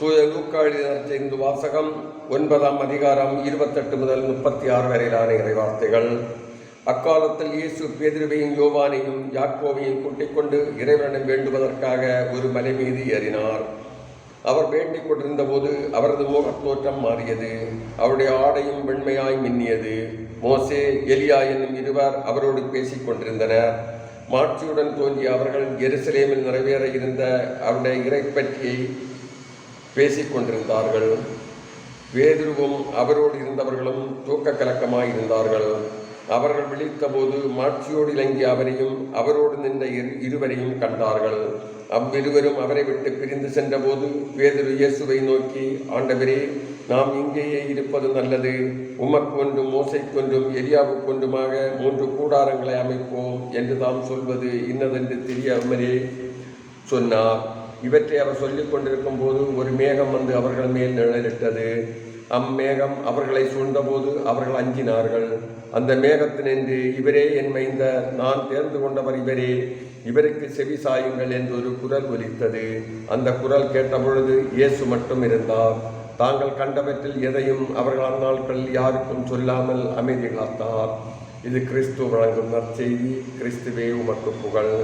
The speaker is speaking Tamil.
தூய லூக்கா எழுதின வாசகம் 9ஆம் அதிகாரம் 28 முதல் 36 வரையிலான இறைவார்த்தைகள். அக்காலத்தில் இயேசு பேதுருவையும் யோவானையும் யாக்கோவையும் கூட்டிக் கொண்டு இறைவனிடம் வேண்டுவதற்காக ஒரு மலை மீது ஏறினார். அவர் வேண்டிக் கொண்டிருந்த போது அவரது முகத்தோற்றம் மாறியது. அவருடைய ஆடையும் வெண்மையாய் மின்னியது. மோசே, எலியா என்னும் இருவர் அவரோடு பேசிக் கொண்டிருந்தனர். மாட்சியுடன் தோன்றிய அவர்கள் எருசலேமில் நிறைவேற இருந்த அவருடைய இறைப்பற்றியை பேசிக் கொண்டிருந்தார்கள். பேதுருவும் அவரோடு இருந்தவர்களும் தூக்க கலக்கமாயிருந்தார்கள். அவர்கள் விழித்த போது மாட்சியோடு இலங்கிய அவரையும் அவரோடு நின்ற இருவரையும் கண்டார்கள். அவ்விருவரும் அவரை விட்டு பிரிந்து சென்றபோது பேதுரு இயேசுவை நோக்கி, ஆண்டவரே, நாம் இங்கேயே இருப்பது நல்லது. உமக்கொன்றும் மோசைக்கொன்றும் எலியாவுக்கொன்றுமாக 3 கூடாரங்களை அமைப்போம் என்று தாம் சொல்வது இன்னதென்று தெரியாமலே சொன்னார். இவற்றை அவர் சொல்லிக் கொண்டிருக்கும் போது ஒரு மேகம் வந்து அவர்கள் மேல் நிழலிட்டது. அம்மேகம் அவர்களை சூழ்ந்தபோது அவர்கள் அஞ்சினார்கள். அந்த மேகத்தினின்று, இவரே என் மைந்தர், நான் தேர்ந்து கொண்டவர் இவரே, இவருக்கு செவி சாயுங்கள் என்று ஒரு குரல் ஒலித்தது. அந்த குரல் கேட்டபொழுது இயேசு மட்டும் இருந்தார். தாங்கள் கண்டவற்றில் எதையும் அவர்கள் அந்நாட்களில் யாருக்கும் சொல்லாமல் அமைதி காத்தார். இது கிறிஸ்து வழங்கும் நற்செய்தி. கிறிஸ்துவே உமக்கு புகழ்.